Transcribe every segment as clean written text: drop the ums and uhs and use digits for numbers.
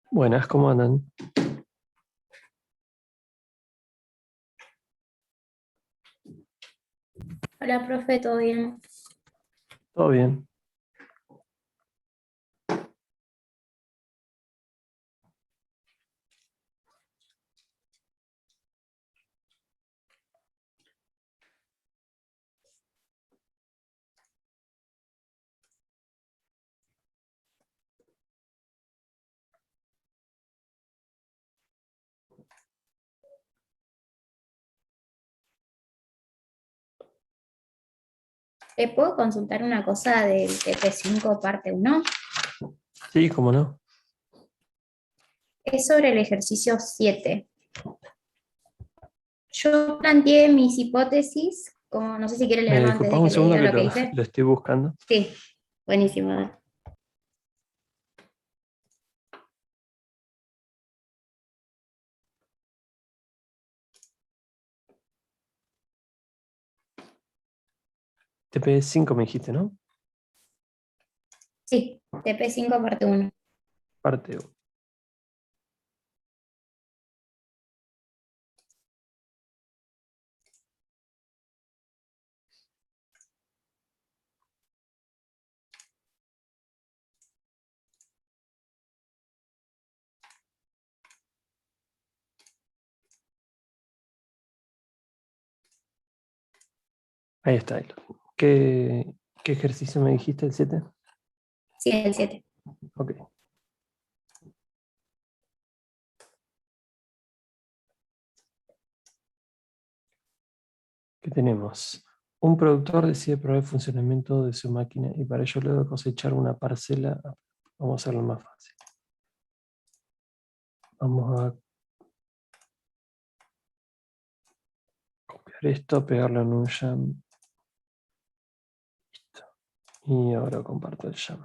Buenas, ¿cómo andan? Hola, profe, ¿todo bien? ¿Todo bien? ¿Te puedo consultar una cosa del TP5 parte uno? Sí, ¿cómo no? Es sobre el ejercicio 7. Yo planteé mis hipótesis, como no sé si quiere ¿Me leerlo antes disculpas de un que le segundo diga que lo que lo, dice. lo estoy buscando? Sí, buenísimo. TP5 me dijiste, ¿no? Sí, TP5 parte uno. Parte 1. Ahí está. ¿Qué ejercicio me dijiste, el 7? Sí, el 7. Ok. ¿Qué tenemos? Un productor decide probar el funcionamiento de su máquina y para ello luego cosechar una parcela. Vamos a hacerlo más fácil. Vamos a copiar esto, pegarlo en un jam. Listo. Y ahora comparto el jam.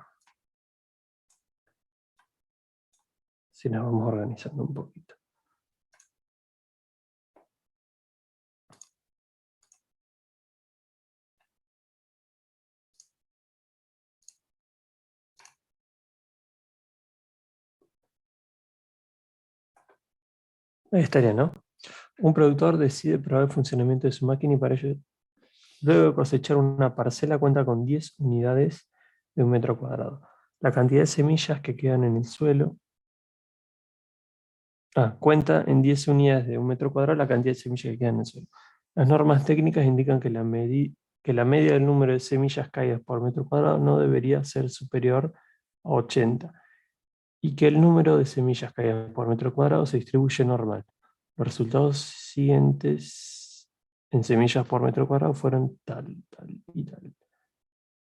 Si nos vamos organizando un poquito. Ahí estaría, ¿no? Un productor decide probar el funcionamiento de su máquina y para ello, luego de cosechar una parcela, cuenta con 10 unidades de 1 metro cuadrado. La cantidad de semillas que quedan en el suelo. Cuenta en 10 unidades de 1 metro cuadrado la cantidad de semillas que quedan en el suelo. Las normas técnicas indican que la media del número de semillas caídas por metro cuadrado no debería ser superior a 80 y que el número de semillas caídas por metro cuadrado se distribuye normal. Los resultados siguientes en semillas por metro cuadrado fueron tal, tal y tal.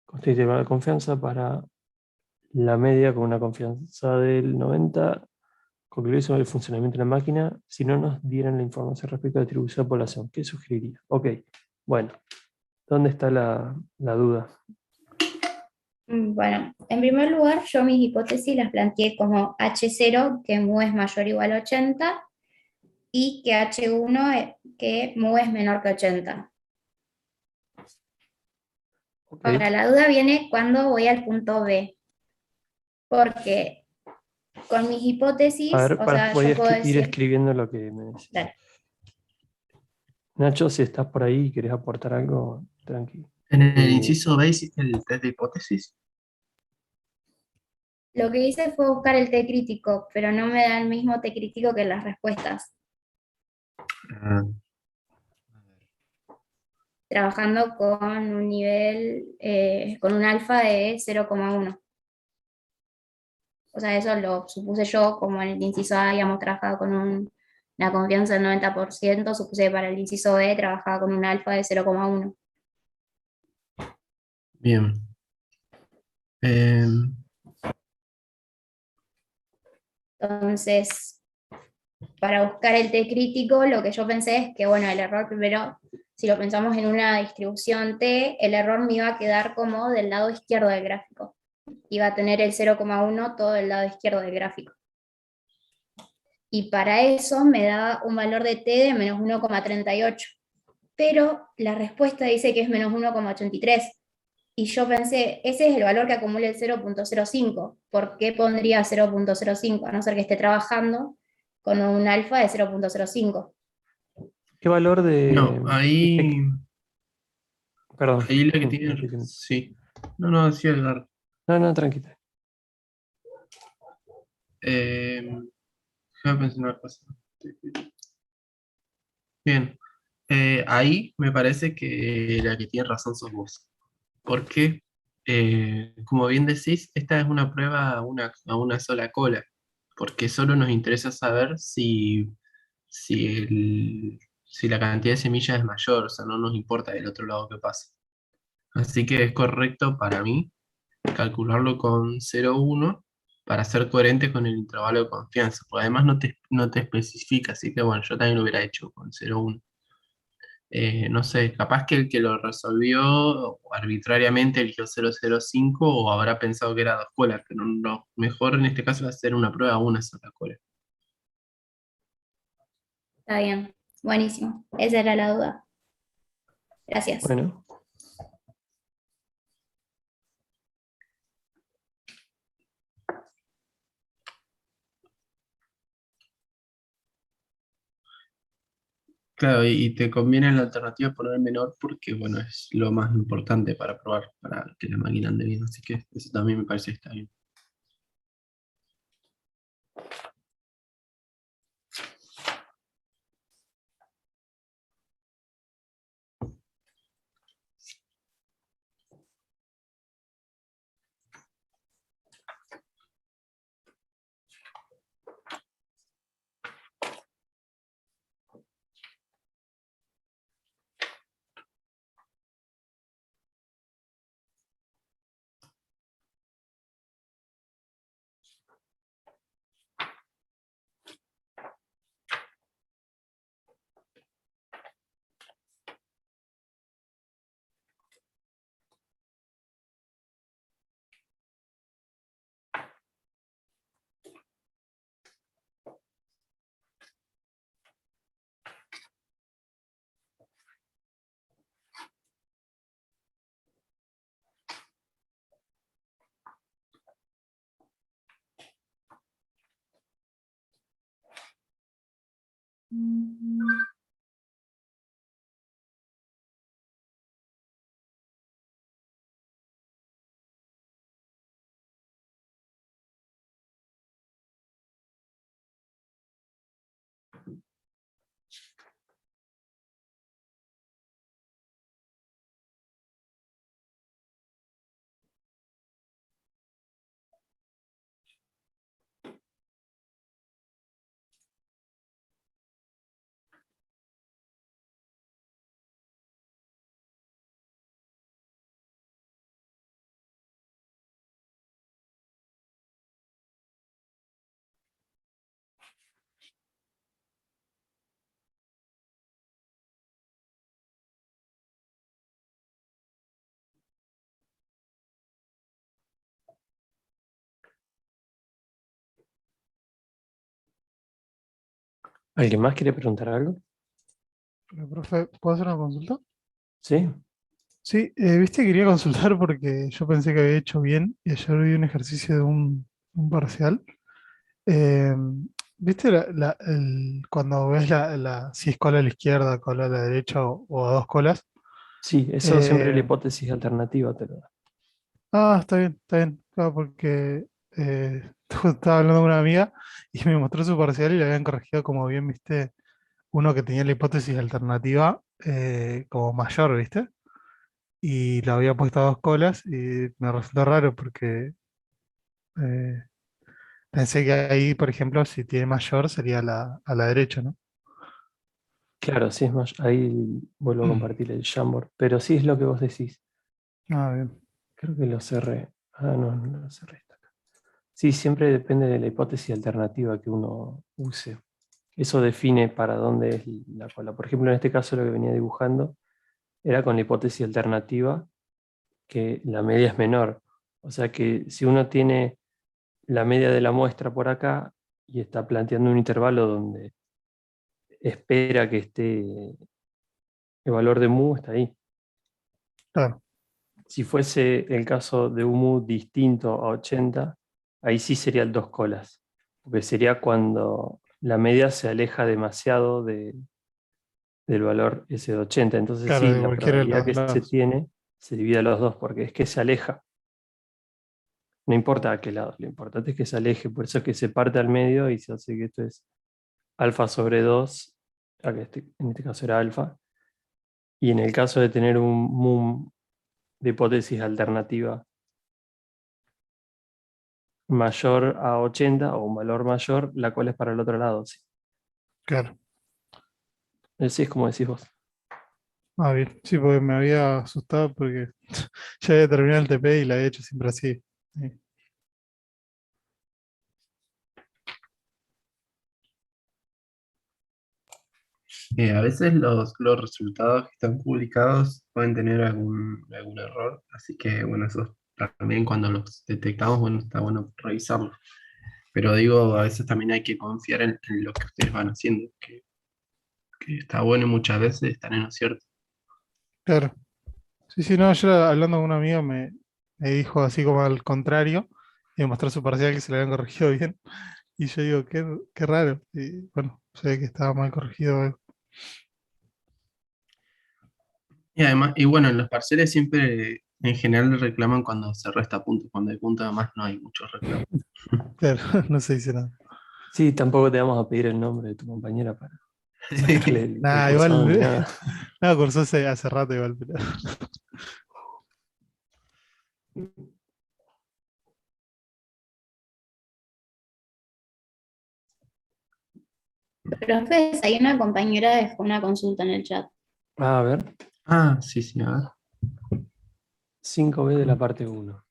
Consta intervalo de confianza para la media con una confianza del 90. Concluir sobre el funcionamiento de la máquina si no nos dieran la información respecto a la distribución de población. ¿Qué sugeriría? Ok, bueno, ¿dónde está la duda? Bueno, en primer lugar, yo mis hipótesis las planteé como H0, que mu es mayor o igual a 80, y que H1, que mu es menor que 80. Ok, Ahora, la duda viene cuando voy al punto B, porque con mis a hipótesis, ver, o sea, voy a yo puedo ir decir, escribiendo lo que me decís. dale, Nacho, si estás por ahí y querés aportar algo, tranqui. En el inciso B hiciste el test de hipótesis. lo que hice fue buscar el T crítico, pero no me da el mismo T crítico que las respuestas, Ah, trabajando con un nivel, con un alfa de 0,1. O sea, eso lo supuse yo, como en el inciso A habíamos trabajado con una confianza del 90%, supuse que para el inciso B trabajaba con un alfa de 0,1. bien. Eh, Entonces, para buscar el T crítico, lo que yo pensé es que, bueno, el error primero, si lo pensamos en una distribución T, el error me iba a quedar como del lado izquierdo del gráfico. Iba a tener el 0,1 todo el lado izquierdo del gráfico. Y para eso me da un valor de T de menos 1,38. Pero la respuesta dice que es menos 1,83. Y yo pensé, ese es el valor que acumula el 0.05. ¿Por qué pondría 0.05? A no ser que esté trabajando con un alfa de 0.05. ¿Qué valor No, de- Perdón, ahí la que tiene, interrumpí. sí. No, no, decía el No, no, tranquila. déjame pensar una cosa. Bien, ahí me parece que la que tiene razón sos vos. Porque, como bien decís, esta es una prueba a una sola cola. Porque solo nos interesa saber si la cantidad de semillas es mayor, o sea, no nos importa del otro lado qué pasa. Así que es correcto para mí calcularlo con 0,1 para ser coherente con el intervalo de confianza. Porque además no te especifica, así que bueno, yo también lo hubiera hecho con 0,1. No sé, capaz que el que lo resolvió arbitrariamente eligió 0,05 o habrá pensado que era dos colas, pero no, mejor en este caso va a ser una prueba a una sola cola. Está bien, buenísimo. Esa era la duda. Gracias. Bueno, Claro, y te conviene en la alternativa poner menor porque, bueno, es lo más importante para probar, para que la máquina ande bien, así que eso también me parece que está bien. ¿alguien más quiere preguntar algo? Profe, ¿puedo hacer una consulta? Sí. Sí, viste, quería consultar porque yo pensé que había hecho bien y ayer vi un ejercicio de un parcial. Eh, ¿Viste cuando ves si es cola a la izquierda, cola a la derecha o a dos colas? Sí, eso siempre es la Eh, hipótesis alternativa te lo da. está bien, claro, porque estaba hablando con una amiga y me mostró su parcial y le habían corregido como bien, viste, uno que tenía la hipótesis alternativa como mayor, ¿viste? Y lo había puesto a dos colas y me resultó raro porque eh, pensé que ahí, por ejemplo, si tiene mayor sería a la derecha, ¿no? Claro, sí es más, ahí vuelvo a compartir el Jamboard, pero sí es lo que vos decís. Ah, bien. Creo que lo cerré. Ah, no, no lo cerré. Está acá. Sí, siempre depende de la hipótesis alternativa que uno use. Eso define para dónde es la cola. Por ejemplo, en este caso lo que venía dibujando era con la hipótesis alternativa que la media es menor. O sea que si uno tiene la media de la muestra por acá y está planteando un intervalo donde espera que esté el valor de mu, está ahí. Claro. Si fuese el caso de un mu distinto a 80, ahí sí sería el 2 colas, porque sería cuando la media se aleja demasiado del valor ese de 80. Entonces Claro, sí, de la cualquiera de los probabilidad dos que se lados. tiene se divide a los dos, porque es que se aleja. No importa a qué lado, lo importante es que se aleje, por eso es que se parte al medio y se hace que esto es alfa sobre 2, en este caso era alfa, y en el caso de tener un mu de hipótesis alternativa mayor a 80 o un valor mayor, la cual es para el otro lado. Sí, Claro. así es como decís vos. Ah, bien. Sí, porque me había asustado porque ya había terminado el TP y la había hecho siempre así. Sí. A veces los resultados que están publicados pueden tener algún error, así que bueno, eso también cuando los detectamos, bueno, está bueno revisarlo. Pero digo, a veces también hay que confiar en lo que ustedes van haciendo, que está bueno y muchas veces están en lo cierto. Claro. Sí, sí, no, ayer hablando con una amiga me dijo así como al contrario y me mostró su parcial que se le habían corregido bien. Y yo digo, qué raro. Y bueno, se ve que estaba mal corregido. Y además, y bueno, en los parciales siempre en general reclaman cuando se resta puntos, cuando hay puntos además no hay muchos reclamos. Claro, no se dice nada. Sí, tampoco te vamos a pedir el nombre de tu compañera para sacarle el Nada, cursado ni igual, nada. nada, cursó hace rato igual, pero Profes, hay una compañera dejó una consulta en el chat. A ver, Ah, sí, sí, a ver. 5B de la parte 1.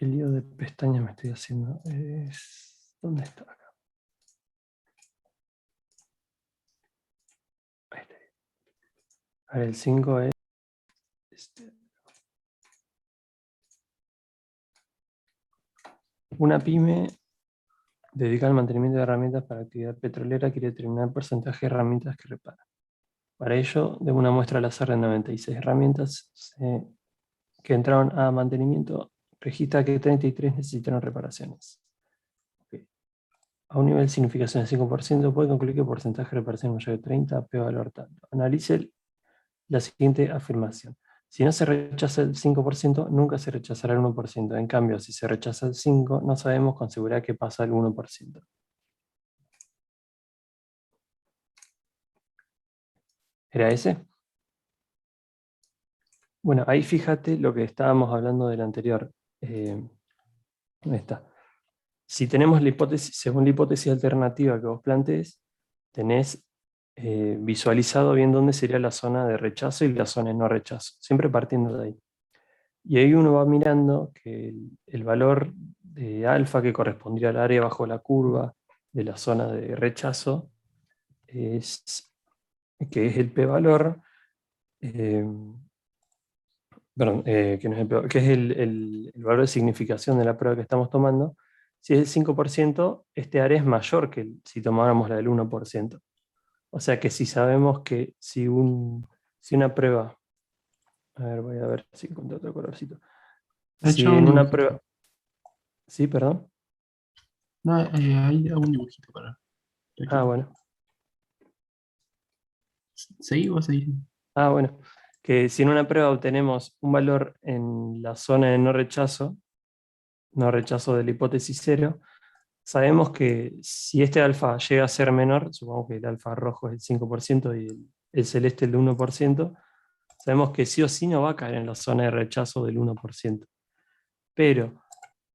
El lío de pestañas me estoy haciendo. ¿Dónde está acá? Ahí está. A ver, el 5 es este. Una pyme dedicada al mantenimiento de herramientas para actividad petrolera quiere determinar el porcentaje de herramientas que repara. Para ello, de una muestra al azar de 96 herramientas que entraron a mantenimiento, registra que 33 necesitaron reparaciones. Ok. A un nivel de significación de 5%, puede concluir que el porcentaje de reparación mayor de 30, P valor tanto. Analice la siguiente afirmación. Si no se rechaza el 5%, nunca se rechazará el 1%. En cambio, si se rechaza el 5%, no sabemos con seguridad qué pasa el 1%. ¿Era ese? Bueno, ahí fíjate lo que estábamos hablando del anterior. ¿Dónde está? Si tenemos la hipótesis, según la hipótesis alternativa que vos plantees, tenés visualizado bien dónde sería la zona de rechazo y la zona de no rechazo, siempre partiendo de ahí. Y ahí uno va mirando que el valor de alfa que correspondría al área bajo la curva de la zona de rechazo, es, que es el p-valor, eh, perdón, que, no es el p-valor, que es el valor de significación de la prueba que estamos tomando. Si es el 5%, este área es mayor que si tomáramos la del 1%. O sea que si sabemos que si una prueba, a ver, voy a ver si encuentro otro colorcito. De Si hecho, un en una dibujito. prueba, sí, perdón. No, hay un dibujito para. Ah, bueno. ¿Seguí vos seguís? Ah, bueno. Que si en una prueba obtenemos un valor en la zona de no rechazo de la hipótesis cero, sabemos que si este alfa llega a ser menor, supongamos que el alfa rojo es el 5% y el celeste el 1%, sabemos que sí o sí no va a caer en la zona de rechazo del 1%. Pero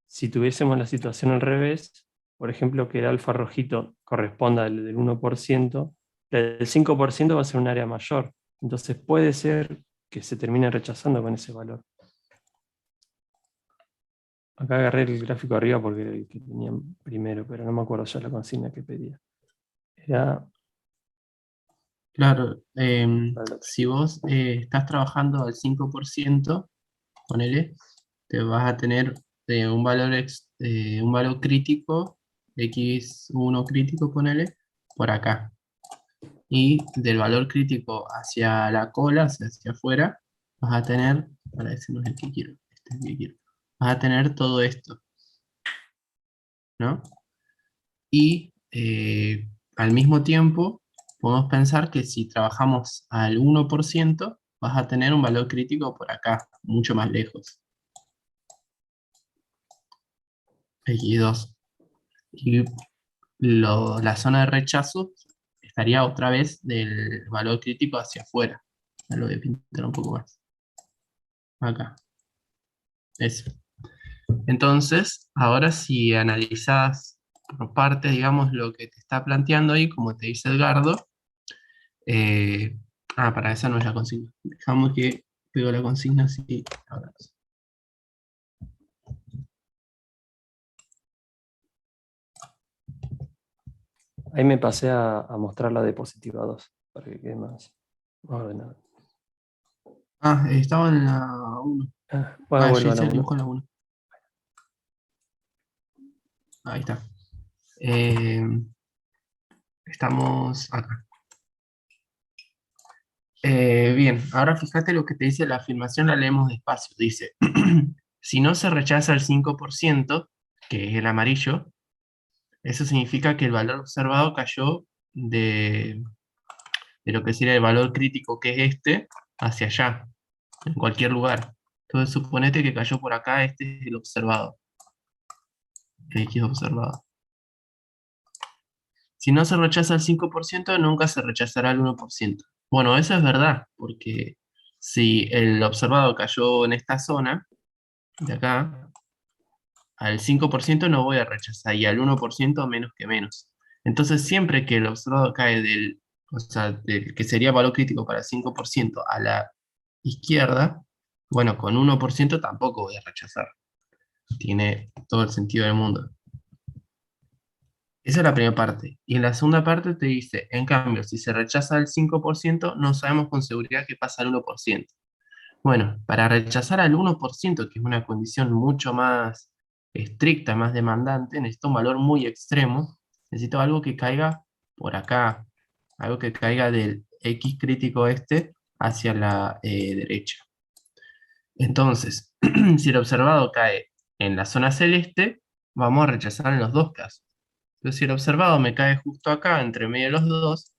si tuviésemos la situación al revés, por ejemplo, que el alfa rojito corresponda al del 1%, el 5% va a ser un área mayor. Entonces puede ser que se termine rechazando con ese valor. Acá agarré el gráfico arriba porque era el que tenía primero, pero no me acuerdo ya la consigna que pedía. Era Claro, Para si vos estás trabajando al 5%, ponele, te vas a tener un valor crítico, x1 crítico, ponele, por acá. Y del valor crítico hacia la cola, o sea, hacia afuera, vas a tener, para ese no es el que quiero, este es el que quiero, vas a tener todo esto, ¿no? Y al mismo tiempo, podemos pensar que si trabajamos al 1%, vas a tener un valor crítico por acá, mucho más lejos, x2. Y la zona de rechazo estaría otra vez del valor crítico hacia afuera. Ya lo voy a pintar un poco más. Acá. Eso. Entonces, ahora si analizás por partes, digamos, lo que te está planteando ahí, como te dice Edgardo, eh, para esa no es la consigna. Dejamos que pego la consigna así. Ahora sí. ahí me pasé a mostrar la diapositiva 2 para que quede más ordenado. Estaba en la 1. Bueno, vuelvo Sí, a la se 1. dibujó en la 1. Ahí está. Eh, Estamos acá. Bien, ahora fíjate lo que te dice la afirmación, la leemos despacio. Dice, si no se rechaza el 5%, que es el amarillo, eso significa que el valor observado cayó de lo que sería el valor crítico, que es este, hacia allá, en cualquier lugar. Entonces suponete que cayó por acá, este es el observado, el X observado. Si no se rechaza el 5%, nunca se rechazará el 1%. Bueno, eso es verdad, porque si el observado cayó en esta zona, de acá, al 5% no voy a rechazar, y al 1% menos que menos. Entonces, siempre que el observado cae o sea, del que sería valor crítico para el 5% a la izquierda, bueno, con 1% tampoco voy a rechazar. Tiene todo el sentido del mundo. Esa es la primera parte. Y en la segunda parte te dice, en cambio, si se rechaza el 5%, no sabemos con seguridad qué pasa al 1%. Bueno, para rechazar al 1%, que es una condición mucho más estricta, más demandante, necesito un valor muy extremo, necesito algo que caiga por acá, algo que caiga del X crítico este hacia la derecha. Entonces, si el observado cae en la zona celeste, vamos a rechazar en los dos casos. Entonces, si el observado me cae justo acá, entre medio de los dos,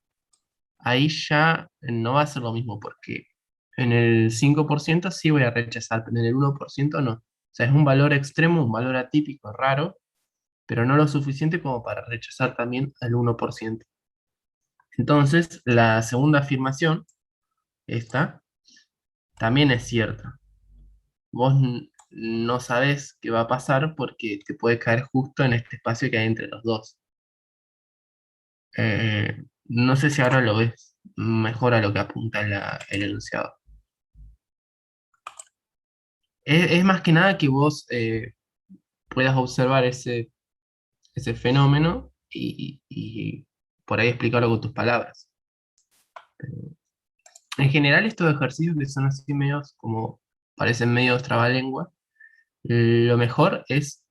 ahí ya no va a ser lo mismo, porque en el 5% sí voy a rechazar, pero en el 1% no. O sea, es un valor extremo, un valor atípico, raro, pero no lo suficiente como para rechazar también al 1%. Entonces, la segunda afirmación, esta, también es cierta. Vos no sabés qué va a pasar porque te puede caer justo en este espacio que hay entre los dos. No sé si ahora lo ves mejor a lo que apunta el enunciado. Es más que nada que vos puedas observar ese fenómeno y por ahí explicarlo con tus palabras. En general, estos ejercicios que son así medios, como parecen medios trabalengua, lo mejor es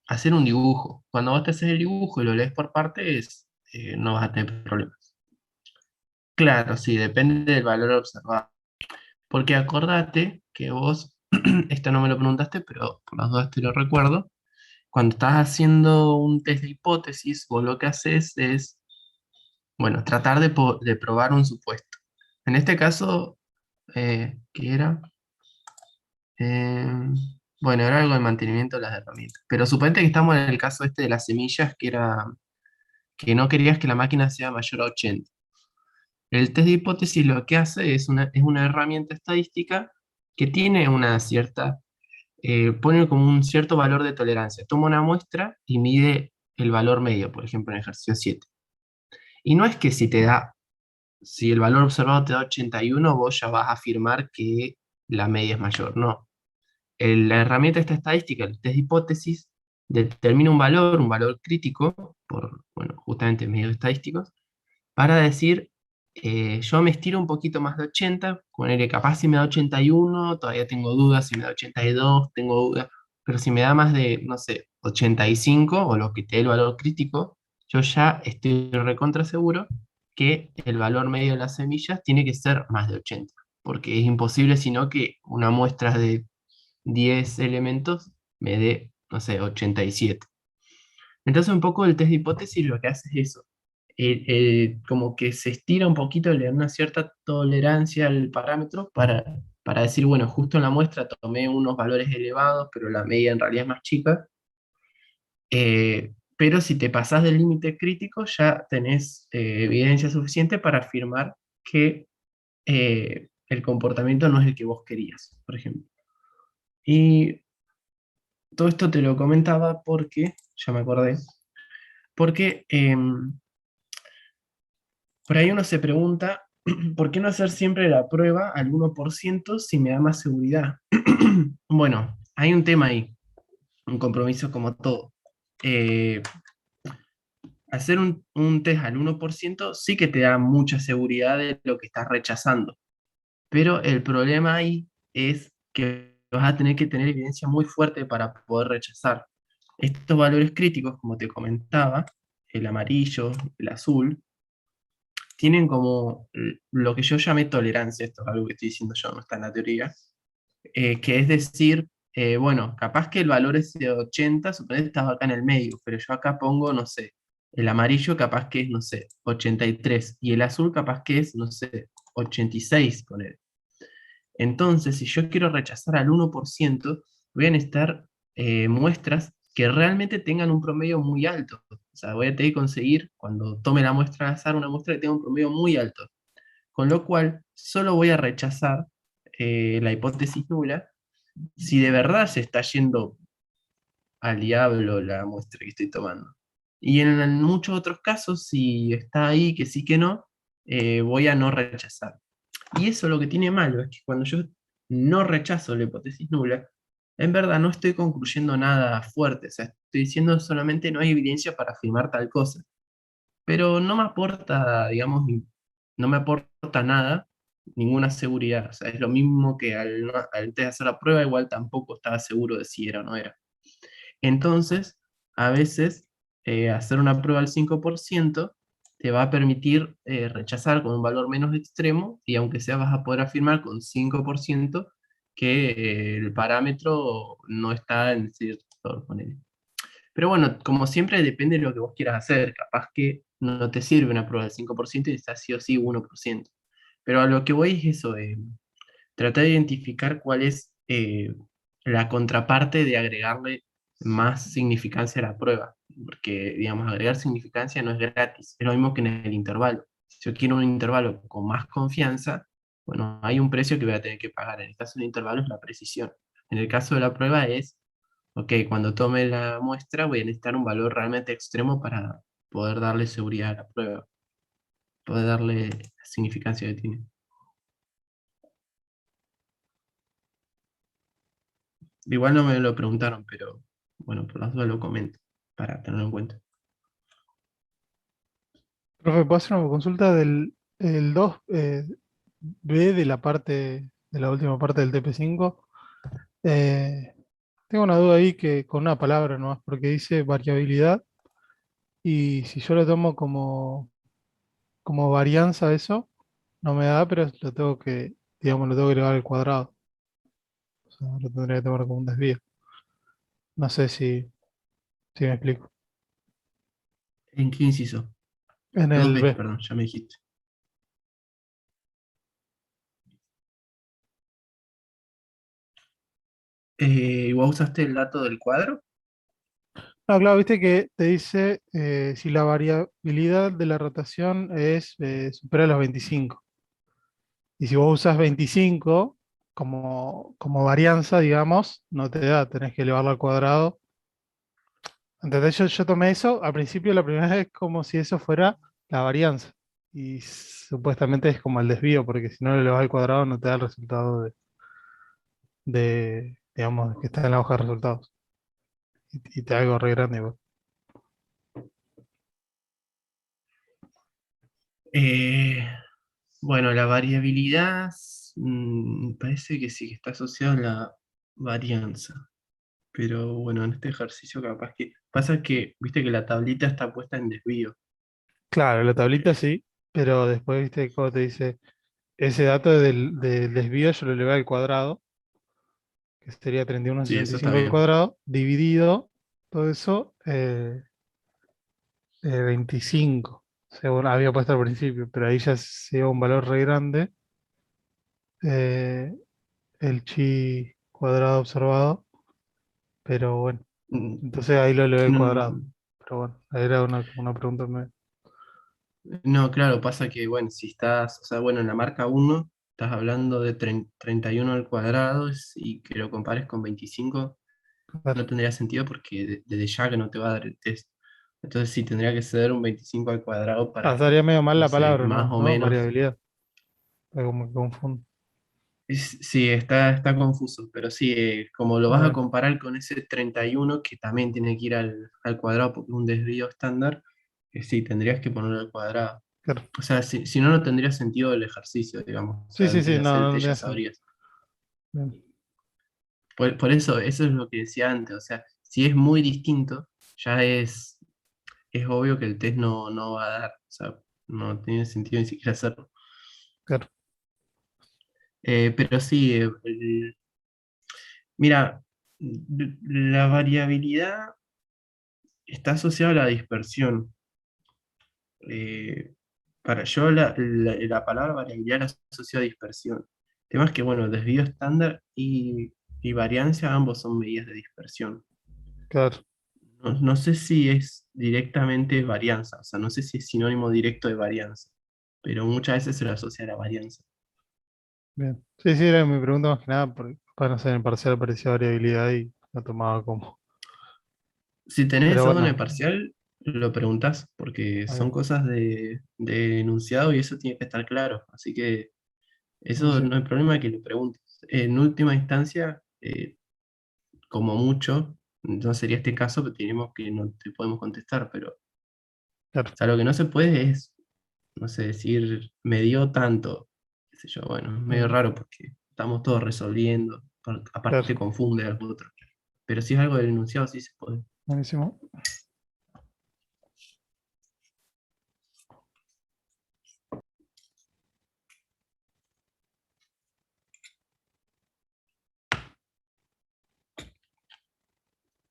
hacer un dibujo. Cuando vos te haces el dibujo y lo lees por partes, no vas a tener problemas. Claro, sí, depende del valor observado. Porque acordate que vos, esto no me lo preguntaste, pero por las dudas te lo recuerdo, cuando estás haciendo un test de hipótesis, vos lo que haces es, bueno, tratar de probar un supuesto. En este caso, ¿qué era? Eh, bueno, era algo de mantenimiento de las herramientas. Pero suponete que estamos en el caso este de las semillas, que era que no querías que la máquina sea mayor a 80. El test de hipótesis lo que hace es una herramienta estadística que tiene una cierta pone como un cierto valor de tolerancia. Toma una muestra y mide el valor medio, por ejemplo, en ejercicio 7. Y no es que si el valor observado te da 81, vos ya vas a afirmar que la media es mayor. No. La herramienta esta estadística, el test de hipótesis, determina un valor crítico, por, bueno, justamente medios estadísticos, para decir yo me estiro un poquito más de 80, ponele capaz si me da 81, todavía tengo dudas, si me da 82, tengo dudas, pero si me da más de, no sé, 85 o lo que te dé el valor crítico, yo ya estoy recontra seguro que el valor medio de las semillas tiene que ser más de 80, porque es imposible sino que una muestra de 10 elementos me dé, no sé, 87. Entonces un poco el test de hipótesis lo que hace es eso, como que se estira un poquito, le da una cierta tolerancia al parámetro para decir, bueno, justo en la muestra tomé unos valores elevados, pero la media en realidad es más chica, pero si te pasás del límite crítico ya tenés evidencia suficiente para afirmar que el comportamiento no es el que vos querías, por ejemplo. Y todo esto te lo comentaba porque, ya me acordé, porque por ahí uno se pregunta, ¿por qué no hacer siempre la prueba al 1% si me da más seguridad? Bueno, hay un tema ahí, un compromiso como todo. Eh, Hacer un test al 1% sí que te da mucha seguridad de lo que estás rechazando, pero el problema ahí es que vas a tener que tener evidencia muy fuerte para poder rechazar. Estos valores críticos, como te comentaba, el amarillo, el azul, tienen como lo que yo llamé tolerancia, esto es algo que estoy diciendo yo, no está en la teoría, que es decir, bueno, capaz que el valor es de 80, suponete que estaba acá en el medio, pero yo acá pongo, no sé, el amarillo capaz que es, no sé, 83, y el azul capaz que es, no sé, 86, poner. Entonces, si yo quiero rechazar al 1%, voy a necesitar muestras que realmente tengan un promedio muy alto. O sea, voy a tener que conseguir, cuando tome la muestra al azar, una muestra que tenga un promedio muy alto. Con lo cual, solo voy a rechazar la hipótesis nula si de verdad se está yendo al diablo la muestra que estoy tomando. Y en muchos otros casos, si está ahí que sí que no, voy a no rechazar. Y eso lo que tiene malo es que cuando yo no rechazo la hipótesis nula, en verdad no estoy concluyendo nada fuerte, o sea, estoy diciendo solamente no hay evidencia para afirmar tal cosa. Pero no me aporta, digamos, no me aporta nada, ninguna seguridad. O sea, es lo mismo que al antes de hacer la prueba, igual tampoco estaba seguro de si era o no era. Entonces, a veces hacer una prueba al 5% te va a permitir rechazar con un valor menos extremo y aunque sea vas a poder afirmar con 5% que el parámetro no está en cierto valor, ponele. Pero bueno, como siempre depende de lo que vos quieras hacer. Capaz que no te sirve una prueba del 5% y necesitas sí o sí 1%. Pero a lo que voy es eso, tratar de identificar cuál es la contraparte de agregarle más significancia a la prueba. Porque, digamos, agregar significancia no es gratis. Es lo mismo que en el intervalo. Si yo quiero un intervalo con más confianza, bueno, hay un precio que voy a tener que pagar. En el caso del intervalo es la precisión. En el caso de la prueba es, ok, cuando tome la muestra voy a necesitar un valor realmente extremo para poder darle seguridad a la prueba, poder darle la significancia que tiene. Igual no me lo preguntaron, pero bueno, por las dudas lo comento para tenerlo en cuenta. Profe, ¿puedo hacer una consulta del el 2B de la parte, de la última parte del TP5? Eh, Tengo una duda ahí que con una palabra nomás, porque dice variabilidad, y si yo lo tomo como varianza eso, no me da, pero lo tengo que, digamos, lo tengo que elevar al cuadrado. O sea, lo tendría que tomar como un desvío. No sé si me explico. ¿En qué inciso? En Dos el b B. perdón, ya me dijiste. ¿Vos usaste el dato del cuadro? No, claro, viste que te dice si la variabilidad de la rotación es supera los 25. Y si vos usas 25 como varianza, digamos, no te da, tenés que elevarlo al cuadrado. Entonces yo tomé eso, al principio la primera vez como si eso fuera la varianza. Y supuestamente es como el desvío, porque si no lo elevas al cuadrado no te da el resultado digamos, que está en la hoja de resultados. Y te da algo re grande, igual. Eh, Bueno, la variabilidad parece que sí, que está asociada a la varianza. Pero bueno, en este ejercicio capaz que pasa que, viste que la tablita está puesta en desvío. Claro, la tablita sí, pero después, viste, cómo te dice, ese dato del desvío yo lo elevé al cuadrado, que sería Sí, eso está 31,65 al bien. cuadrado, dividido todo eso, 25, según había puesto al principio, pero ahí ya se lleva un valor re grande, eh, el chi cuadrado observado, pero bueno, Mm, entonces ahí lo elevé al cuadrado, mm, pero bueno, ahí era una pregunta No, claro, pasa que, bueno, si estás, o sea, bueno, en la marca uno estás hablando de 31 al cuadrado y que lo compares con 25 no claro. tendría sentido porque desde ya que no te va a dar el test. Entonces sí, tendría que ser un 25 al cuadrado Ah, para que, estaría medio mal no la sé, palabra, más ¿no? o ¿No? menos. Variabilidad, como que confundo. Sí, está confuso, pero sí, como lo vas a Bueno, comparar con ese 31 que también tiene que ir al cuadrado porque es un desvío estándar, sí, tendrías que ponerlo al cuadrado. claro. O sea, si no, no tendría sentido el ejercicio, digamos. O Sí, sea, sí, antes sí, de no, hacer el no test ya tiene sentido. sabrías. Bien. Por eso, eso es lo que decía antes. O sea, si es muy distinto, ya es obvio que el test no va a dar. O sea, no tiene sentido ni siquiera hacerlo. Claro, Pero sí, mira, la variabilidad está asociada a la dispersión. Eh, para yo la palabra variabilidad la asocio a dispersión. El tema es que, bueno, desvío estándar y variancia ambos son medidas de dispersión. claro, No sé si es directamente varianza, o sea, no sé si es sinónimo directo de varianza, pero muchas veces se lo asocia a la varianza. bien. Sí, sí, era mi pregunta más que nada, porque para no sé, en el parcial aparecía variabilidad y lo tomaba como. Si tenés Pero eso en el bueno, parcial, lo preguntás, porque está son bien. cosas de enunciado y eso tiene que estar claro. Así que eso no Buenísimo. hay problema que lo preguntes. En última instancia, como mucho, no sería este caso, pero tenemos que no te podemos contestar, pero o Claro, sea, lo que no se puede es, no sé, decir, me dio tanto, qué sé yo, bueno, es medio bien, raro porque estamos todos resolviendo, aparte te claro, confunde al otro, pero si es algo del enunciado sí se puede. buenísimo.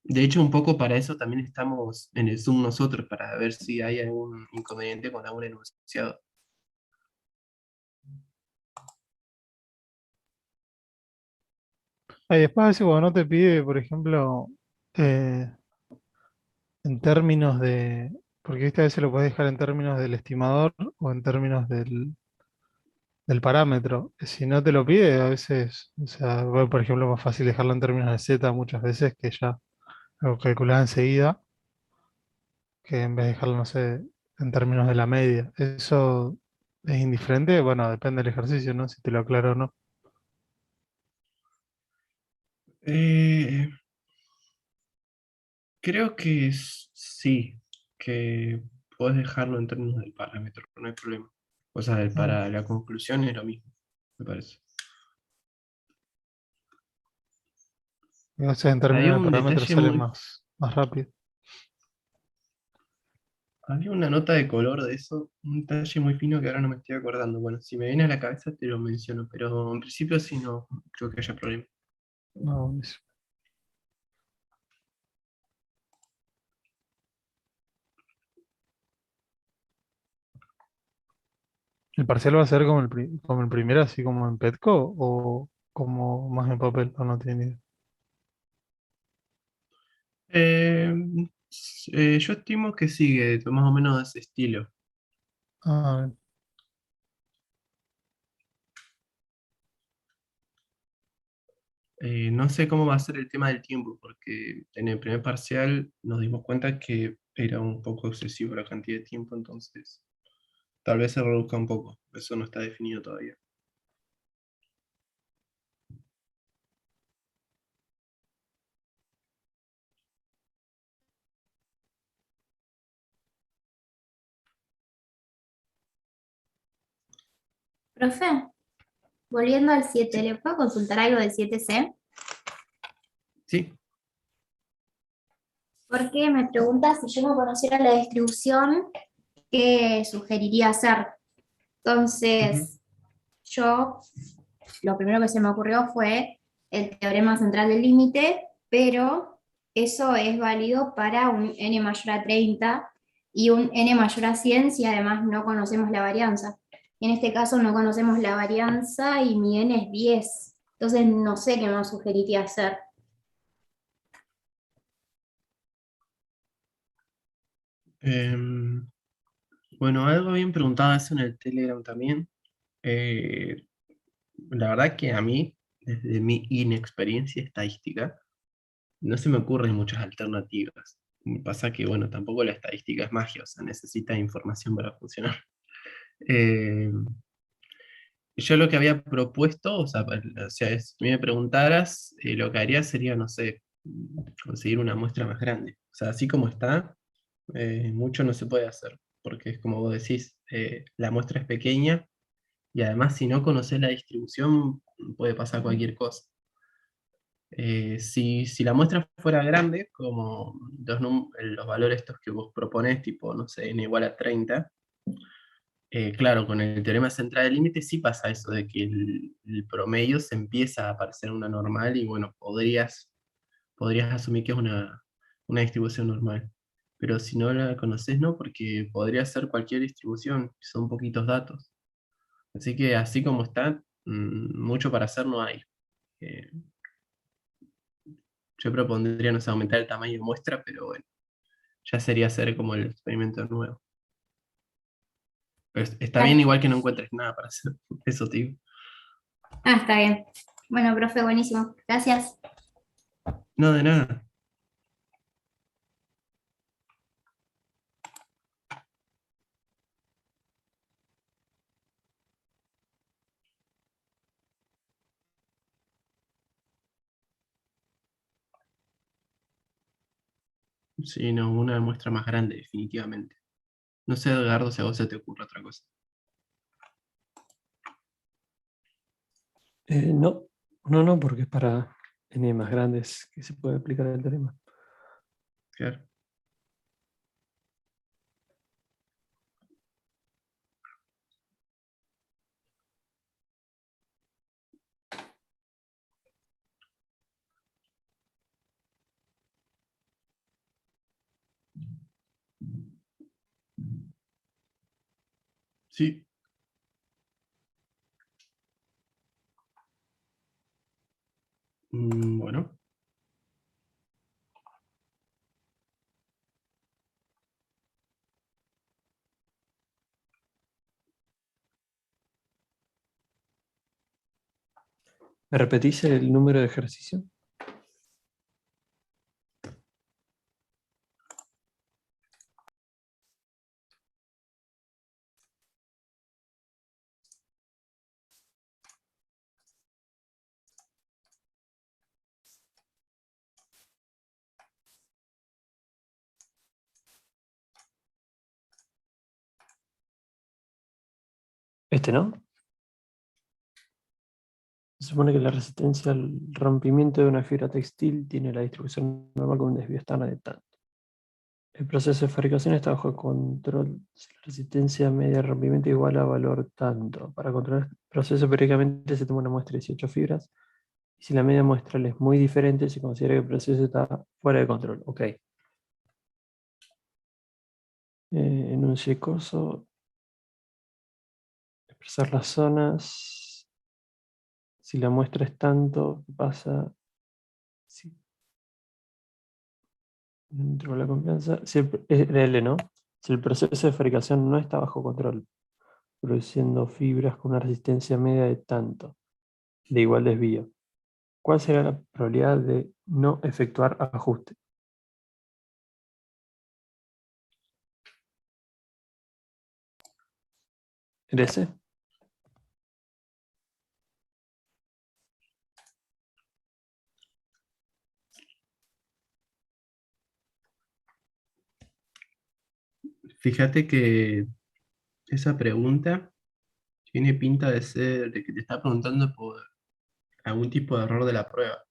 De hecho, un poco para eso también estamos en el Zoom nosotros, para ver si hay algún inconveniente con algún enunciado. Ah, y después a veces cuando no te pide, por ejemplo, eh, en términos de, porque viste, a veces lo puedes dejar en términos del estimador o en términos del parámetro. Si no te lo pide, a veces, o sea, bueno, por ejemplo, es más fácil dejarlo en términos de z muchas veces que ya lo calculás enseguida, que en vez de dejarlo, no sé, en términos de la media. ¿Eso es indiferente? Bueno, depende del ejercicio, ¿no? Si te lo aclaro o no. Eh, Creo que sí, que puedes dejarlo en términos del parámetro, no hay problema. O sea, Mm. para la conclusión es lo mismo, me parece. O sea, en Había términos de un parámetros detalle sale muy, más rápido. había una nota de color de eso, un detalle muy fino que ahora no me estoy acordando. Bueno, si me viene a la cabeza te lo menciono, pero en principio sí no creo que haya problema. No, buenísimo. ¿El parcial va a ser como como el primero, así como en Petco, o como más en papel? O no tiene idea. Eh, yo estimo que sigue más o menos de ese estilo. Ah, No sé cómo va a ser el tema del tiempo, porque en el primer parcial nos dimos cuenta que era un poco excesivo la cantidad de tiempo, entonces tal vez se reduzca un poco. Eso no está definido todavía. Profe, volviendo al 7, ¿le puedo consultar algo del 7C? Sí. Porque me pregunta si yo no conociera la distribución, ¿qué sugeriría hacer? Ujú. Entonces, yo, lo primero que se me ocurrió fue el teorema central del límite, pero eso es válido para un n mayor a 30 y un n mayor a 100 si además no conocemos la varianza. Y en este caso no conocemos la varianza y mi n es 10. Entonces no sé qué más sugeriría hacer. Em, bueno, algo bien preguntado eso en el Telegram también. Eh, la verdad que a mí, desde mi inexperiencia estadística, no se me ocurren muchas alternativas. Me pasa que, bueno, tampoco la estadística es magia, o sea, necesita información para funcionar. Eh, yo lo que había propuesto, o sea, si me preguntaras, lo que haría sería, no sé, conseguir una muestra más grande. O sea, así como está, mucho no se puede hacer, porque es como vos decís, la muestra es pequeña y además si no conoces la distribución puede pasar cualquier cosa. Si la muestra fuera grande, como los valores estos que vos proponés, tipo, no sé, n igual a 30, claro, con el teorema central del límite sí pasa eso, de que el promedio se empieza a parecer una normal y bueno, podrías asumir que es una distribución normal. Pero si no la conoces, no, porque podría ser cualquier distribución, son poquitos datos. Así que así como está, mucho para hacer no hay. Eh, yo propondría, no sé, aumentar el tamaño de muestra, pero bueno, ya sería hacer como el experimento nuevo. Pero está bien Dale. igual que no encuentres nada para hacer, eso, tío. Ah, está bien. Bueno, profe, buenísimo. Gracias. No, de nada. Sí, no, una muestra más grande, definitivamente. No sé, Edgardo, si a vos se te ocurre otra cosa. No, no, porque es para n más grandes que se puede aplicar el teorema. Claro. Sí. Bueno. ¿Me repetís el número de ejercicio? Este, ¿no? Se supone que la resistencia al rompimiento de una fibra textil tiene la distribución normal con un desvío estándar de tanto. El proceso de fabricación está bajo control si la resistencia media de rompimiento igual a valor tanto. Para controlar el proceso periódicamente se toma una muestra de 18 fibras y si la media muestral es muy diferente se considera que el proceso está fuera de control. Ok. En un coso, expresar las zonas. Si la muestra es tanto, ¿qué pasa? Si, dentro de la confianza. Si era L, ¿no? Si el proceso de fabricación no está bajo control, produciendo fibras con una resistencia media de tanto, de igual desvío. ¿Cuál será la probabilidad de no efectuar ajuste? ¿Era ese? Fíjate que esa pregunta Tiene pinta de ser, de que te está preguntando por algún tipo de error de la prueba.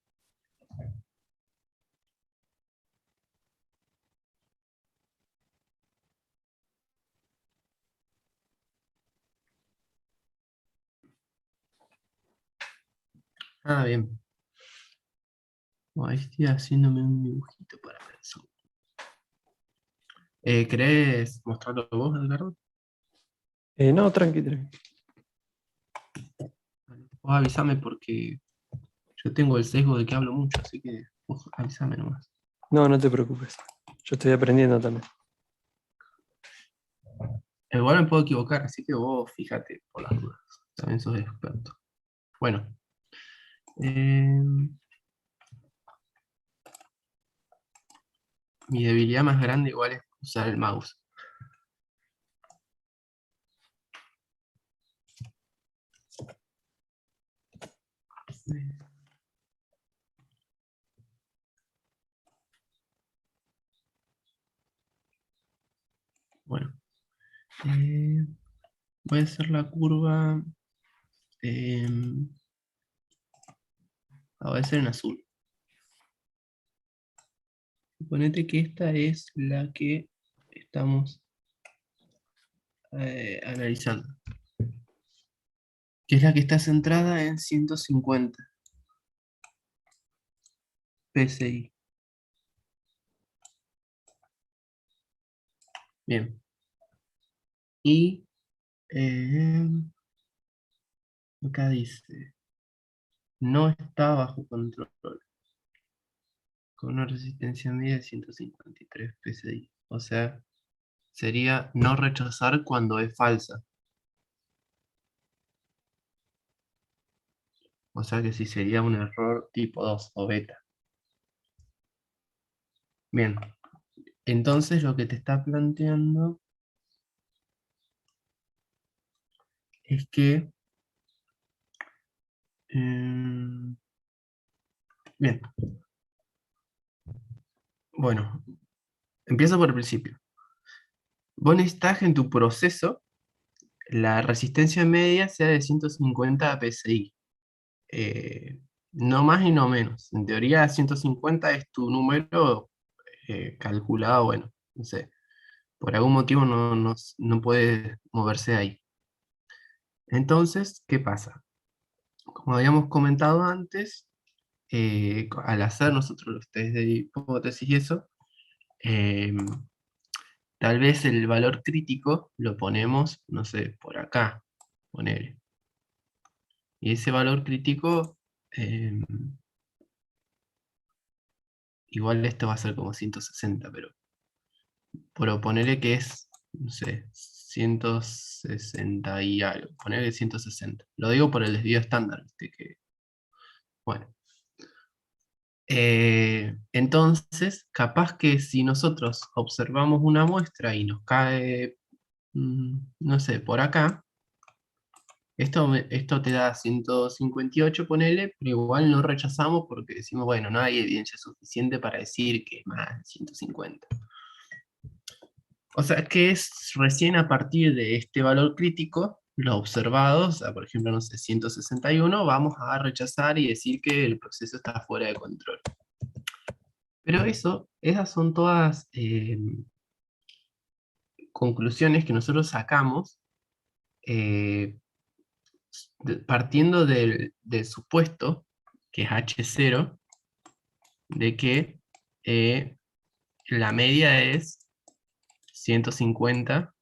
Ah, bien. Bueno, ahí estoy haciéndome un dibujito para ver eso. ¿Querés mostrarlo vos, Edgardo? No, tranqui, tranqui. Vos avísame porque yo tengo el sesgo de que hablo mucho, así que vos avísame nomás. No, no te preocupes. Yo estoy aprendiendo también. Igual me puedo equivocar, así que vos fíjate por las dudas. También sos experto. Bueno. Mi debilidad más grande igual es usar el mouse. Bueno. Voy a hacer la curva. Voy a hacer en azul. Suponete que esta es la que estamos analizando. Que es la que está centrada en 150 PSI. Bien. Y acá dice, no está bajo control, con una resistencia media de 153 PSI. O sea, sería no rechazar cuando es falsa. O sea que sí sería un error tipo 2 o beta. Bien, entonces lo que te está planteando es que... bien, bueno, empiezo por el principio. Vos necesitas que en tu proceso la resistencia media sea de 150 PSI. No más y no menos. En teoría 150 es tu número calculado, bueno, no sé. Por algún motivo no puede moverse ahí. Entonces, ¿qué pasa? Como habíamos comentado antes, al hacer nosotros los test de hipótesis y eso, eh, tal vez el valor crítico lo ponemos, no sé, por acá, ponele. Y ese valor crítico, eh, igual esto va a ser como 160, pero ponele que es, no sé, 160 y algo, ponele 160. Lo digo por el desvío estándar, ¿viste? Bueno. Entonces, capaz que si nosotros observamos una muestra y nos cae, no sé, por acá, esto te da 158, ponele, pero igual no rechazamos porque decimos, bueno, no hay evidencia suficiente para decir que es más de 150. O sea, que es recién a partir de este valor crítico, lo observado, o sea, por ejemplo, no sé, 161, vamos a rechazar y decir que el proceso está fuera de control. Pero esas son todas conclusiones que nosotros sacamos eh, partiendo del supuesto, que es H0, de que la media es 150,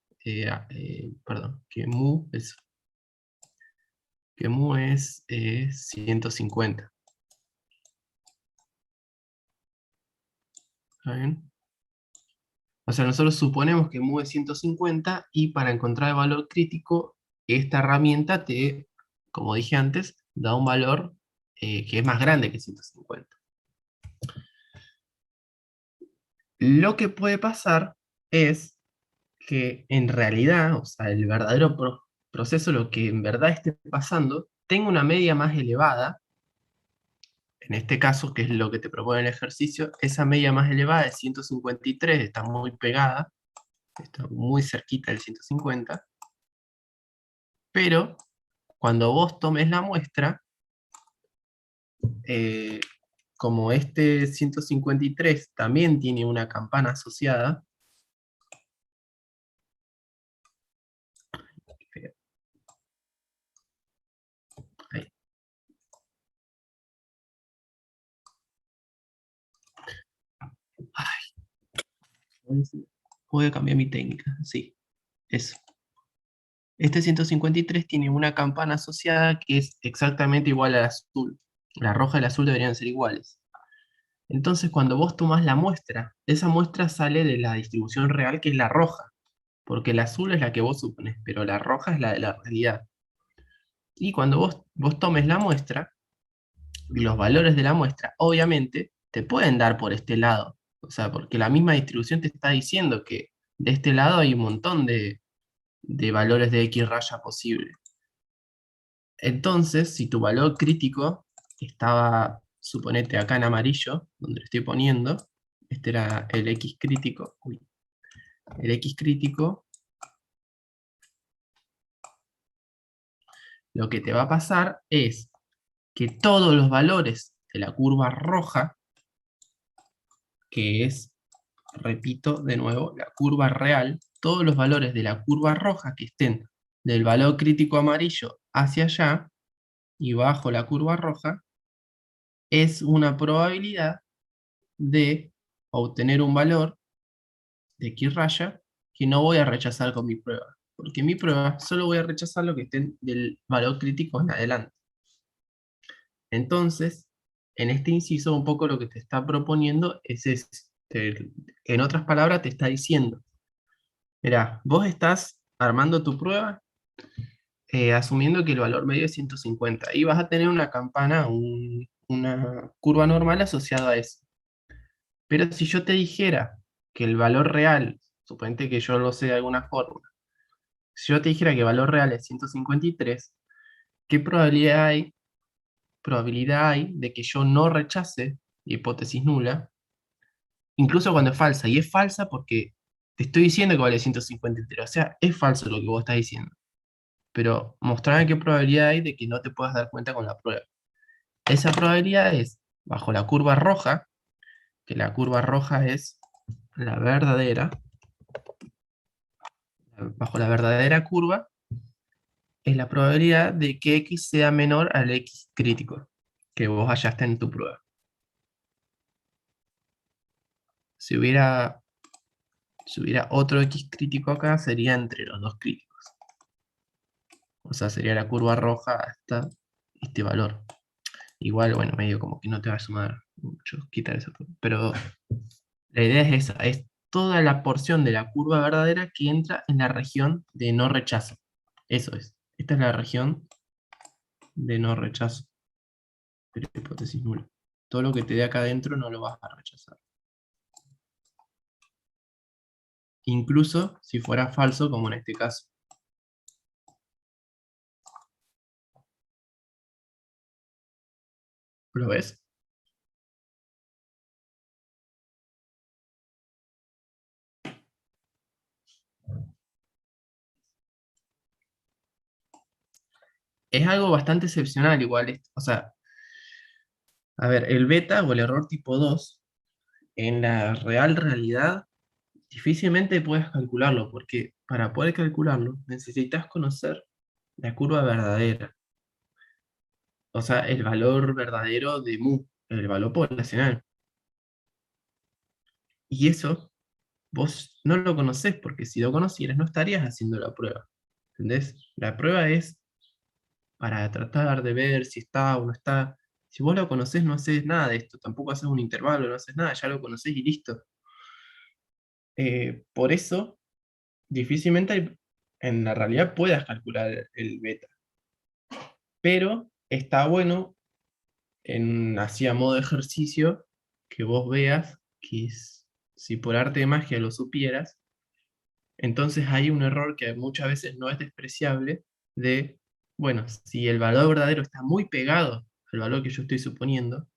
perdón, que mu es 150. ¿Está bien? O sea, nosotros suponemos que mu es 150 y para encontrar el valor crítico, esta herramienta te, como dije antes, da un valor que es más grande que 150. Lo que puede pasar es que en realidad, o sea, el verdadero proceso, lo que en verdad esté pasando, tenga una media más elevada. En este caso, que es lo que te propone el ejercicio, esa media más elevada de 153 está muy pegada, está muy cerquita del 150, pero cuando vos tomes la muestra, como este 153 también tiene una campana asociada, ahí. Voy a cambiar mi técnica, sí, eso. Este 153 tiene una campana asociada que es exactamente igual al azul. La roja y el azul deberían ser iguales. Entonces, cuando vos tomás la muestra, esa muestra sale de la distribución real, que es la roja, porque el azul es la que vos supones, pero la roja es la de la realidad. Y cuando vos tomes la muestra, los valores de la muestra, obviamente, te pueden dar por este lado. O sea, porque la misma distribución te está diciendo que de este lado hay un montón de valores de X raya posible. Entonces, si tu valor crítico estaba, suponete acá en amarillo, donde lo estoy poniendo, este era el X crítico, el X crítico, lo que te va a pasar es que todos los valores de la curva roja, que es, repito de nuevo, la curva real, todos los valores de la curva roja que estén del valor crítico amarillo hacia allá y bajo la curva roja, es una probabilidad de obtener un valor de X raya que no voy a rechazar con mi prueba. Porque en mi prueba solo voy a rechazar lo que esté del valor crítico en adelante. Entonces, en este inciso, un poco lo que te está proponiendo es en otras palabras, te está diciendo, mira, vos estás armando tu prueba asumiendo que el valor medio es 150 y vas a tener una campana, una curva normal asociada a eso. Pero si yo te dijera que el valor real, suponete que yo lo sé de alguna forma, si yo te dijera que el valor real es 153, ¿qué probabilidad hay de que yo no rechace la hipótesis nula, incluso cuando es falsa? Y es falsa porque te estoy diciendo que vale 153, o sea, es falso lo que vos estás diciendo. Pero mostrame qué probabilidad hay de que no te puedas dar cuenta con la prueba. Esa probabilidad es bajo la curva roja, que la curva roja es la verdadera, bajo la verdadera curva, es la probabilidad de que X sea menor al X crítico que vos hallaste en tu prueba. Si hubiera otro X crítico acá, sería entre los dos críticos. O sea, sería la curva roja hasta este valor. Igual, bueno, medio como que no te va a sumar mucho quitar eso. Pero la idea es esa, es toda la porción de la curva verdadera que entra en la región de no rechazo. Eso es. Esta es la región de no rechazo. Pero hipótesis nula. Todo lo que te dé acá adentro no lo vas a rechazar. Incluso si fuera falso, como en este caso. ¿Lo ves? Es algo bastante excepcional igual esto. O sea, a ver, el beta o el error tipo 2, en la realidad, difícilmente puedes calcularlo, porque para poder calcularlo necesitas conocer la curva verdadera. O sea, el valor verdadero de mu, el valor poblacional. Y eso vos no lo conocés, porque si lo conocieras no estarías haciendo la prueba. ¿Entendés? La prueba es para tratar de ver si está o no está. Si vos lo conocés, no haces nada de esto, tampoco haces un intervalo, no haces nada, ya lo conocés y listo. Por eso, difícilmente en la realidad puedas calcular el beta. Pero está bueno, así a modo de ejercicio, que vos veas que si por arte de magia lo supieras, entonces hay un error que muchas veces no es despreciable de, bueno, si el valor verdadero está muy pegado al valor que yo estoy suponiendo,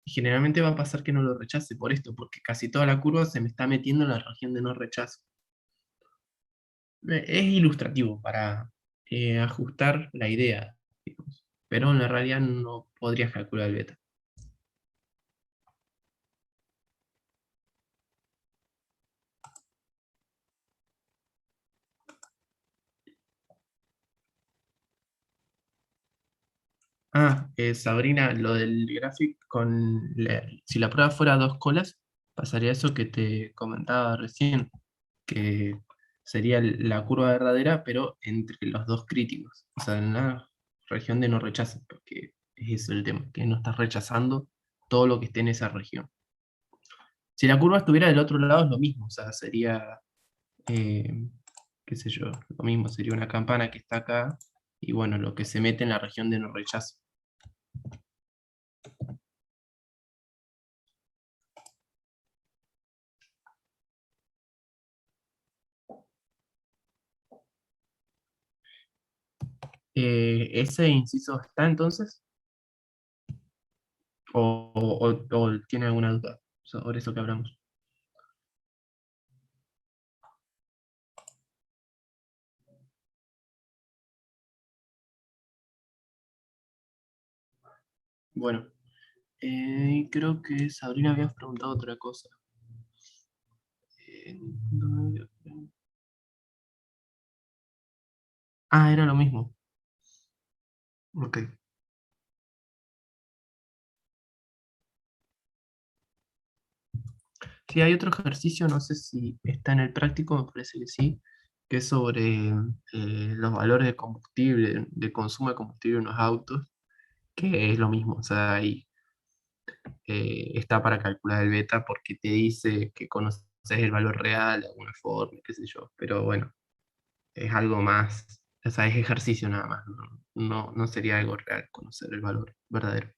y generalmente va a pasar que no lo rechace por esto, porque casi toda la curva se me está metiendo en la región de no rechazo. Es ilustrativo para ajustar la idea digamos. Pero en la realidad no podrías calcular el beta. Sabrina, lo del gráfico si la prueba fuera 2 colas, pasaría eso que te comentaba recién, que sería la curva verdadera, pero entre los dos críticos, o sea, en la región de no rechazo, porque es eso el tema, que no estás rechazando todo lo que esté en esa región. Si la curva estuviera del otro lado es lo mismo, o sea, sería, eh, qué sé yo, lo mismo, sería una campana que está acá, y bueno, lo que se mete en la región de no rechazo. ¿Ese inciso está entonces? ¿O tiene alguna duda sobre eso que hablamos? Bueno, creo que Sabrina había preguntado otra cosa. Eh, era lo mismo. Ok. Sí, hay otro ejercicio, no sé si está en el práctico, me parece que sí, que es sobre los valores de combustible, de consumo de combustible en los autos, que es lo mismo, o sea, ahí está para calcular el beta porque te dice que conoces el valor real de alguna forma, qué sé yo, pero bueno, es algo más, o sea, es ejercicio nada más, no sería algo real conocer el valor verdadero.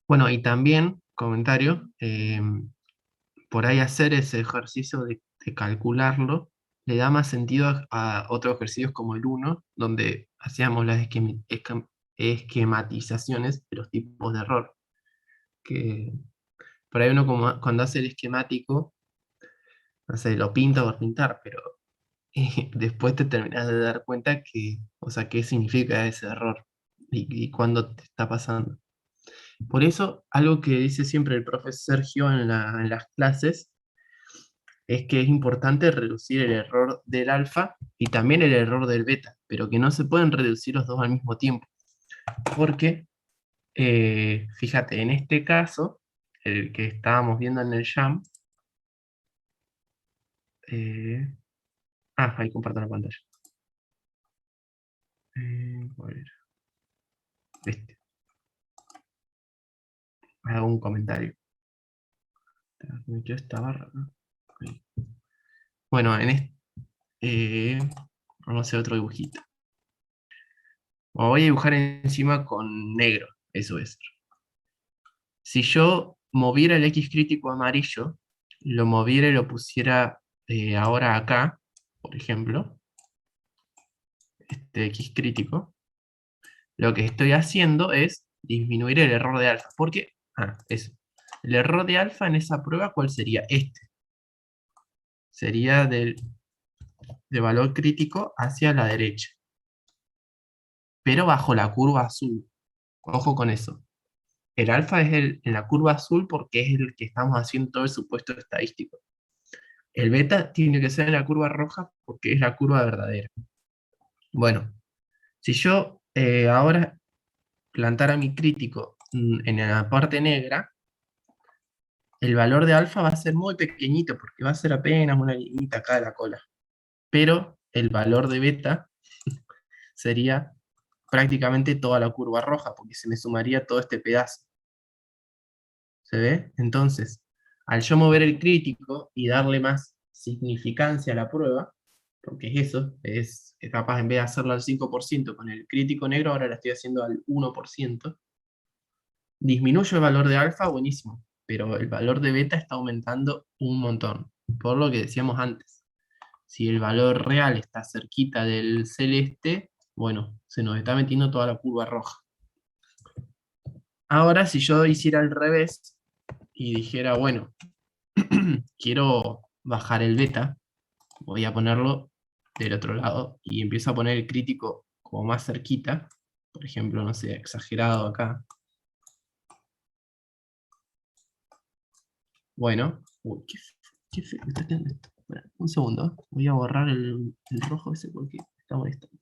Bueno, y también, comentario, por ahí hacer ese ejercicio de calcularlo le da más sentido a otros ejercicios como el uno donde hacíamos las esquematizaciones de los tipos de error. Que por ahí uno cuando hace el esquemático, no sé, lo pinta por pintar, pero después te terminas de dar cuenta que, o sea, qué significa ese error y cuándo te está pasando. Por eso, algo que dice siempre el profe Sergio en las clases es que es importante reducir el error del alfa y también el error del beta, pero que no se pueden reducir los dos al mismo tiempo. Porque, fíjate, en este caso, el que estábamos viendo en el jam, ahí comparto la pantalla. ¿Cuál era? Este. Hago un comentario. Me metió esta barra, ¿no? Ahí. Bueno, vamos a hacer otro dibujito. Voy a dibujar encima con negro, eso es. Si yo moviera el X crítico amarillo, lo moviera y lo pusiera ahora acá, por ejemplo, este X crítico, lo que estoy haciendo es disminuir el error de alfa. Porque, eso. El error de alfa en esa prueba, ¿cuál sería? Este. Sería de valor crítico hacia la derecha. Pero bajo la curva azul. Ojo con eso. El alfa es en la curva azul porque es el que estamos haciendo todo el supuesto estadístico. El beta tiene que ser en la curva roja porque es la curva verdadera. Bueno, si yo ahora plantara mi crítico en la parte negra, el valor de alfa va a ser muy pequeñito porque va a ser apenas una liñita acá de la cola. Pero el valor de beta sería prácticamente toda la curva roja porque se me sumaría todo este pedazo. ¿Se ve? Entonces, al yo mover el crítico y darle más significancia a la prueba, porque es eso, es capaz en vez de hacerlo al 5% con el crítico negro, ahora la estoy haciendo al 1%, disminuyo el valor de alfa, buenísimo, pero el valor de beta está aumentando un montón, por lo que decíamos antes. Si el valor real está cerquita del celeste, bueno, se nos está metiendo toda la curva roja. Ahora, si yo hiciera al revés, y dijera, bueno, quiero bajar el beta, voy a ponerlo del otro lado y empiezo a poner el crítico como más cerquita, por ejemplo, no sé, exagerado acá. Bueno, uy, qué feo me está quedando esto. Espera, un segundo, voy a borrar el rojo ese porque está molestando.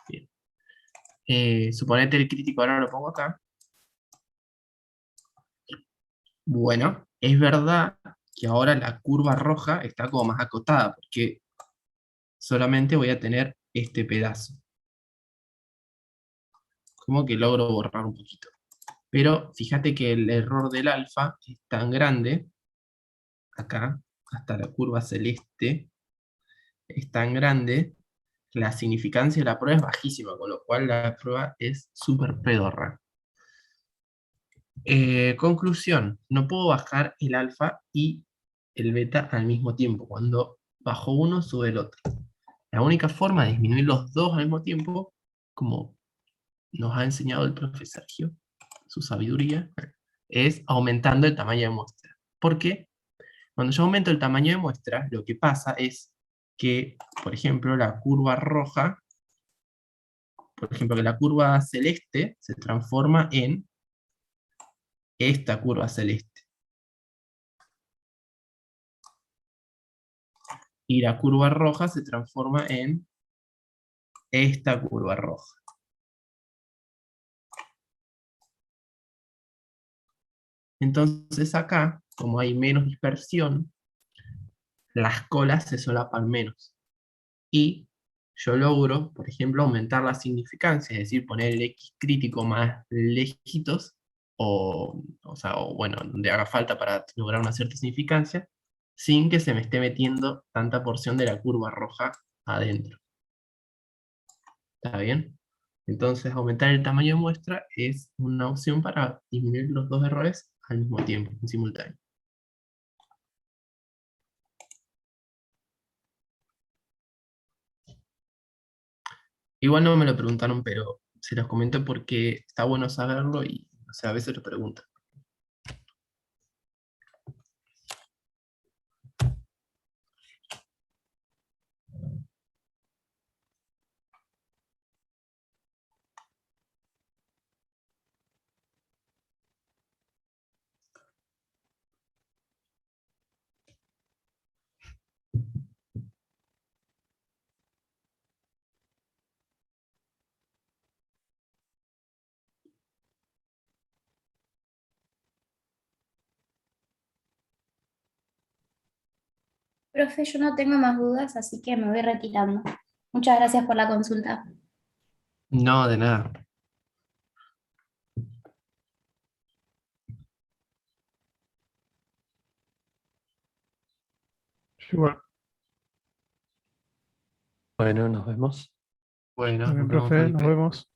Bien. Suponete el crítico, ahora lo pongo acá. Bueno, es verdad que ahora la curva roja está como más acotada, porque solamente voy a tener este pedazo. Como que logro borrar un poquito. Pero fíjate que el error del alfa es tan grande, acá, hasta la curva celeste, es tan grande, que la significancia de la prueba es bajísima, con lo cual la prueba es súper pedorra. Conclusión, no puedo bajar el alfa y el beta al mismo tiempo. Cuando bajo uno, sube el otro. La única forma de disminuir los dos al mismo tiempo, como nos ha enseñado el profe Sergio, su sabiduría, es aumentando el tamaño de muestra. ¿Por qué? Cuando yo aumento el tamaño de muestra, lo que pasa es que, por ejemplo, la curva roja, por ejemplo, que la curva celeste se transforma en esta curva celeste. Y la curva roja se transforma en esta curva roja. Entonces acá, como hay menos dispersión, las colas se solapan menos. Y yo logro, por ejemplo, aumentar la significancia, es decir, poner el X crítico más lejitos, o bueno, donde haga falta para lograr una cierta significancia, sin que se me esté metiendo tanta porción de la curva roja adentro. ¿Está bien? Entonces, aumentar el tamaño de muestra es una opción para disminuir los dos errores al mismo tiempo, en simultáneo. Igual no me lo preguntaron, pero se los comento porque está bueno saberlo y, o sea, a veces lo preguntan. Profe, yo no tengo más dudas, así que me voy retirando. Muchas gracias por la consulta. No, de nada. Igual. Bueno, nos vemos. Bueno, También, nos vemos, profe, nos Felipe. vemos.